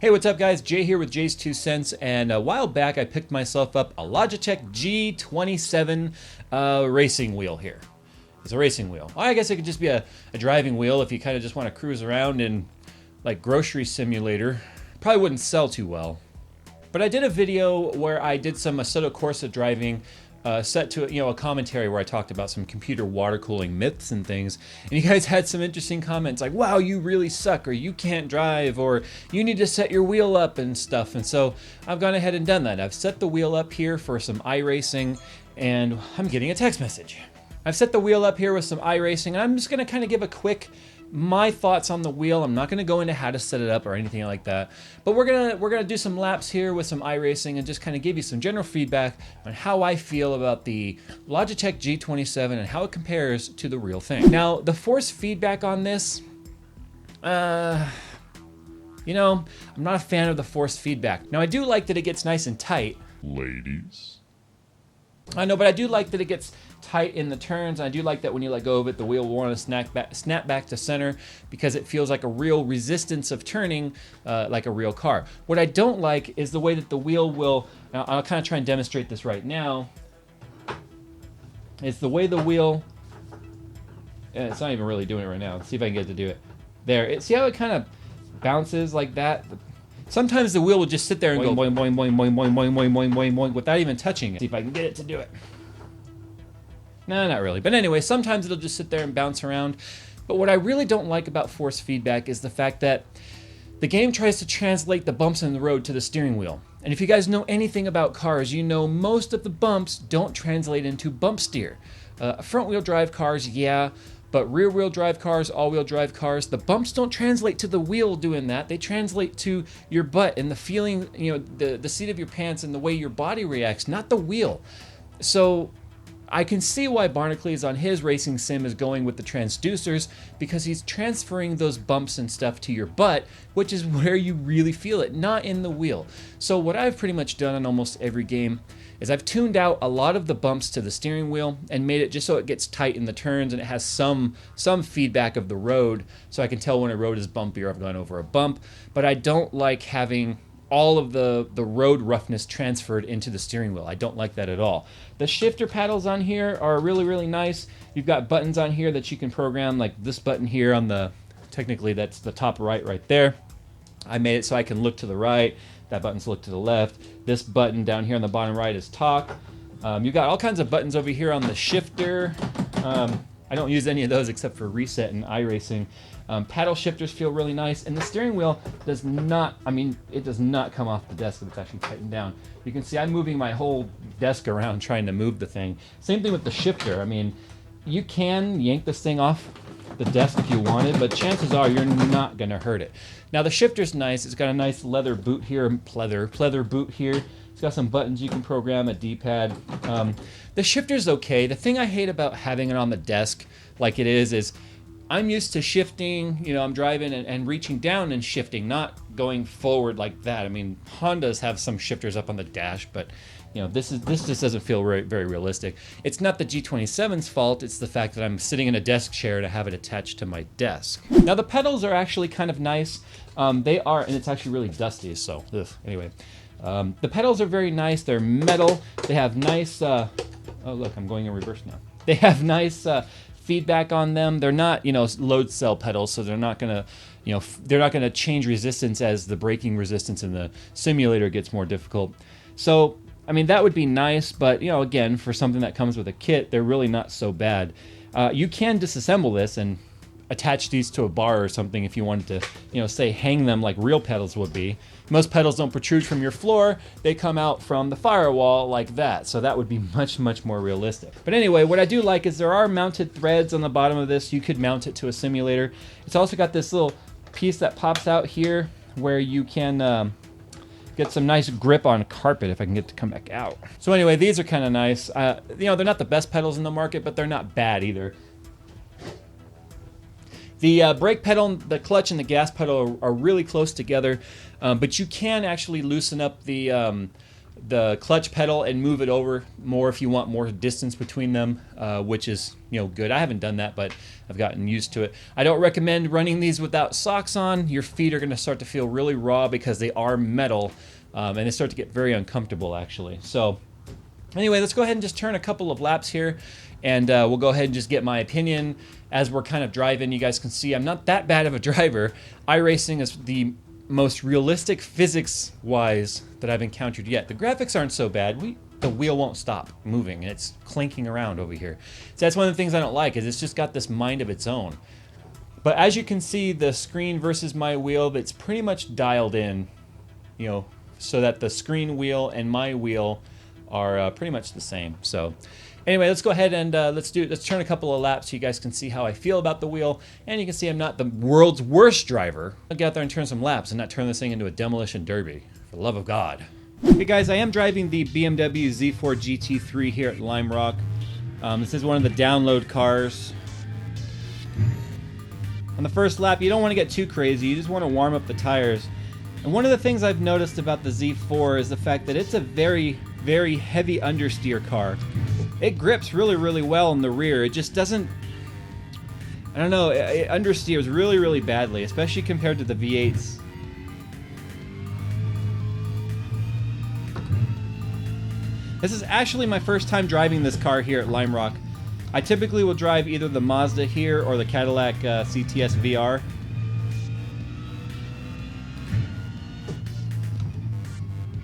Hey, what's up guys? Jay here with JayzTwoCents, and a while back I picked myself up a Logitech G27 racing wheel here. It's a racing wheel. Well, I guess it could just be a driving wheel if you kind of just want to cruise around in like grocery simulator. Probably wouldn't sell too well. But I did a video where I did some Assetto Corsa driving set to a commentary where I talked about some computer water cooling myths and things, and you guys had some interesting comments like, wow, you really suck, or you can't drive, or you need to set your wheel up and stuff. And so I've gone ahead and done that. I've set the wheel up here for some iRacing, and I'm getting a text message. I've set the wheel up here with some iRacing, and I'm just going to kind of give a quick my thoughts on the wheel. I'm not going to go into how to set it up or anything like that, but we're gonna do some laps here with some iRacing and just kind of give you some general feedback on how I feel about the Logitech G27 and how it compares to the real thing. Now, the force feedback on this, I'm not a fan of the force feedback. Now, I do like that it gets nice and tight. Ladies. I know, but I do like that it gets tight in the turns. I do like that when you let go of it, the wheel will want to snap back to center because it feels like a real resistance of turning, like a real car. What I don't like is the way that the wheel will, now I'll kind of try and demonstrate this right now, it's the way the wheel, it's not even really doing it right now. Let's see if I can get it to do it. There, see how it kind of bounces like that? Sometimes the wheel will just sit there and go boing, boing, boing, boing, boing, boing, boing, boing, boing, boing, without even touching it. See if I can get it to do it. No, not really. But anyway, sometimes it'll just sit there and bounce around. But what I really don't like about force feedback is the fact that the game tries to translate the bumps in the road to the steering wheel. And if you guys know anything about cars, you know most of the bumps don't translate into bump steer. Front-wheel drive cars, yeah. But rear-wheel drive cars, all-wheel drive cars, the bumps don't translate to the wheel doing that. They translate to your butt and the feeling, the seat of your pants and the way your body reacts, not the wheel. So I can see why Barnacle on his racing sim is going with the transducers, because he's transferring those bumps and stuff to your butt, which is where you really feel it, not in the wheel. So what I've pretty much done in almost every game is I've tuned out a lot of the bumps to the steering wheel and made it just so it gets tight in the turns and it has some feedback of the road, so I can tell when a road is bumpy or I've gone over a bump. But I don't like having all of the road roughness transferred into the steering wheel. I don't like that at all. The shifter paddles on here are really, really nice. You've got buttons on here that you can program, like this button here on the, technically that's the top right there. I made it so I can look to the right. That button's look to the left. This button down here on the bottom right is talk. You've got all kinds of buttons over here on the shifter. I don't use any of those except for reset and iRacing. Paddle shifters feel really nice, and the steering wheel does not, it does not come off the desk. It's actually tightened down. You can see I'm moving my whole desk around trying to move the thing. Same thing with the shifter. You can yank this thing off the desk if you wanted, but chances are you're not gonna hurt it. Now the shifter's nice. It's got a nice leather boot here, pleather boot here. It's got some buttons you can program, a D-pad. The shifter's okay. The thing I hate about having it on the desk like it is I'm used to shifting, I'm driving and reaching down and shifting, not going forward like that. Hondas have some shifters up on the dash, but this just doesn't feel very, very realistic. It's not the G27's fault, it's the fact that I'm sitting in a desk chair to have it attached to my desk. Now the pedals are actually kind of nice. They are, and it's actually really dusty, so anyway. The pedals are very nice. They're metal. They have nice, oh look, I'm going in reverse now. They have nice feedback on them. They're not, load cell pedals, so they're not gonna, they're not gonna change resistance as the braking resistance in the simulator gets more difficult. So, that would be nice, but again, for something that comes with a kit, they're really not so bad. You can disassemble this and attach these to a bar or something if you wanted to, say hang them like real pedals would be. Most pedals don't protrude from your floor. They come out from the firewall like that. So that would be much, much more realistic. But anyway, what I do like is there are mounted threads on the bottom of this. You could mount it to a simulator. It's also got this little piece that pops out here where you can get some nice grip on carpet if I can get it to come back out. So anyway, these are kind of nice. They're not the best pedals in the market, but they're not bad either. The brake pedal, the clutch, and the gas pedal are really close together, but you can actually loosen up the the clutch pedal and move it over more if you want more distance between them, which is, you know, good. I haven't done that, but I've gotten used to it. I don't recommend running these without socks on. Your feet are going to start to feel really raw because they are metal, and they start to get very uncomfortable actually. So anyway, let's go ahead and just turn a couple of laps here, and we'll go ahead and just get my opinion as we're kind of driving. You guys can see I'm not that bad of a driver. iRacing is the most realistic physics-wise that I've encountered yet. The graphics aren't so bad. The wheel won't stop moving, and it's clinking around over here. So that's one of the things I don't like, is it's just got this mind of its own. But as you can see, the screen versus my wheel, it's pretty much dialed in, you know, so that the screen wheel and my wheel are pretty much the same. So anyway, let's go ahead and let's turn a couple of laps so you guys can see how I feel about the wheel, and you can see I'm not the world's worst driver. I'll get out there and turn some laps and not turn this thing into a demolition derby, for the love of God. Hey guys, I am driving the BMW Z4 GT3 here at Lime Rock. This is one of the download cars. On the first lap, you don't want to get too crazy, you just want to warm up the tires. And one of the things I've noticed about the Z4 is the fact that it's a very, very heavy understeer car. It grips really, really well in the rear. It just doesn't, I don't know, it understeers really, really badly, especially compared to the V8s. This is actually my first time driving this car here at Lime Rock. I typically will drive either the Mazda here or the Cadillac CTS VR.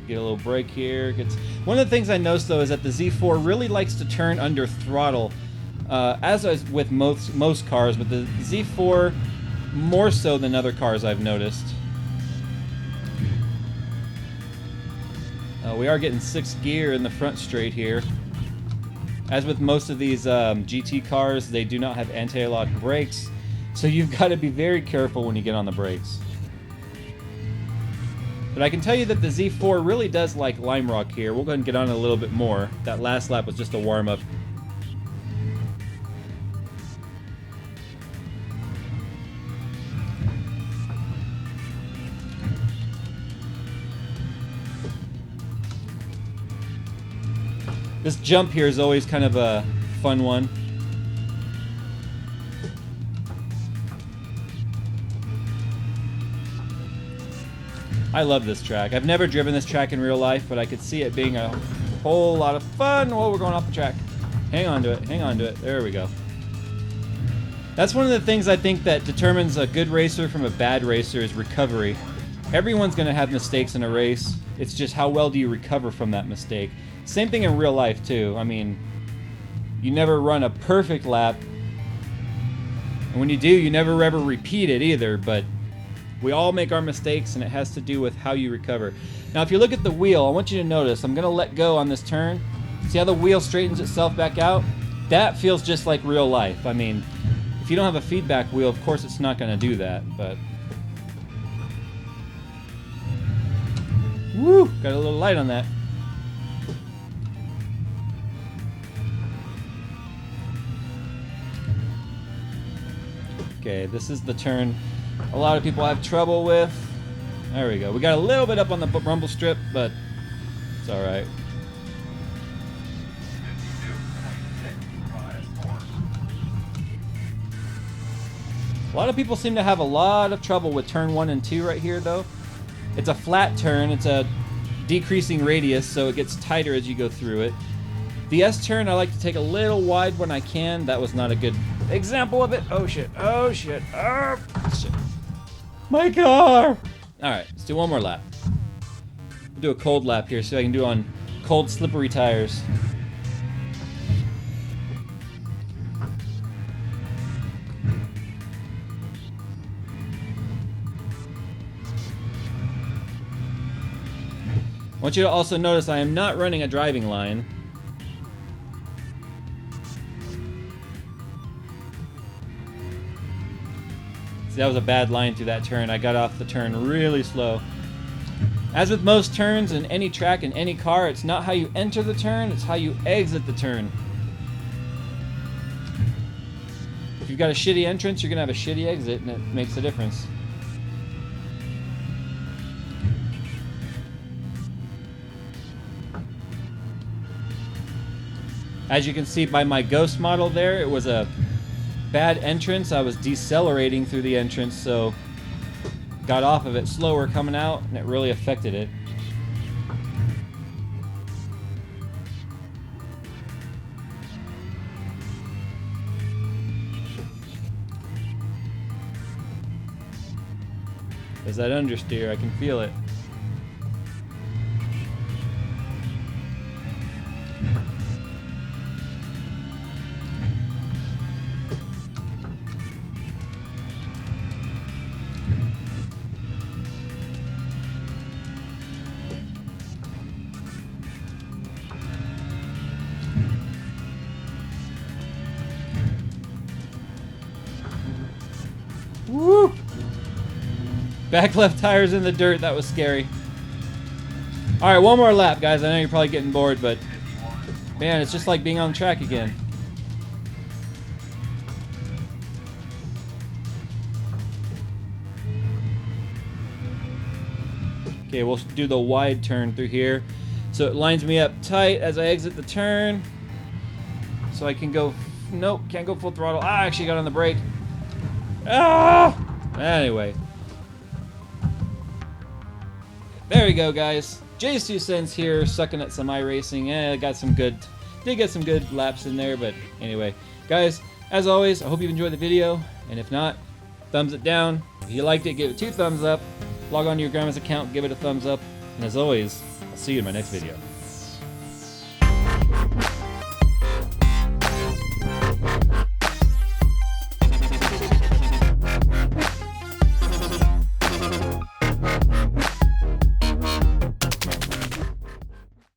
Get a little brake here. One of the things I noticed though is that the Z4 really likes to turn under throttle, as is with most cars, but the Z4 more so than other cars I've noticed. We are getting 6th gear in the front straight here. As with most of these GT cars, they do not have anti-lock brakes, so you've got to be very careful when you get on the brakes. But I can tell you that the Z4 really does like Lime Rock here. We'll go ahead and get on it a little bit more. That last lap was just a warm-up. This jump here is always kind of a fun one. I love this track. I've never driven this track in real life, but I could see it being a whole lot of fun. Whoa, we're going off the track. Hang on to it, hang on to it. There we go. That's one of the things I think that determines a good racer from a bad racer is recovery. Everyone's going to have mistakes in a race. It's just how well do you recover from that mistake. Same thing in real life too. I mean, you never run a perfect lap. And when you do, you never ever repeat it either, but we all make our mistakes, and it has to do with how you recover. Now, if you look at the wheel, I want you to notice, I'm going to let go on this turn. See how the wheel straightens itself back out? That feels just like real life. I mean, if you don't have a feedback wheel, of course it's not going to do that, but... Woo! Got a little light on that. Okay, this is the turn a lot of people have trouble with. There we go. We got a little bit up on the rumble strip, but it's all right. A lot of people seem to have a lot of trouble with turn 1 and 2 right here, though. It's a flat turn. It's a decreasing radius, so it gets tighter as you go through it. The S turn, I like to take a little wide when I can. That was not a good example of it. Oh, shit. Oh, shit. Oh, shit. My car! Alright, let's do one more lap. We'll do a cold lap here so I can do on cold, slippery tires. I want you to also notice I am not running a driving line. See, that was a bad line through that turn. I got off the turn really slow. As with most turns in any track in any car, it's not how you enter the turn, it's how you exit the turn. If you've got a shitty entrance, you're going to have a shitty exit, and it makes a difference. As you can see by my Ghost model there, it was a bad entrance. I was decelerating through the entrance, so got off of it slower coming out, and it really affected it. There's that understeer, I can feel it. Woo! Back left tire's in the dirt. That was scary. Alright, one more lap, guys. I know you're probably getting bored, but man, it's just like being on track again. Okay, we'll do the wide turn through here. So it lines me up tight as I exit the turn. So I can go... Nope, can't go full throttle. I actually got on the brake. Ah! Anyway. There we go, guys. JayzTwoCents here, sucking at some iRacing. Did get some good laps in there, but anyway. Guys, as always, I hope you've enjoyed the video. And if not, thumbs it down. If you liked it, give it 2 thumbs up. Log on to your grandma's account, give it a thumbs up. And as always, I'll see you in my next video.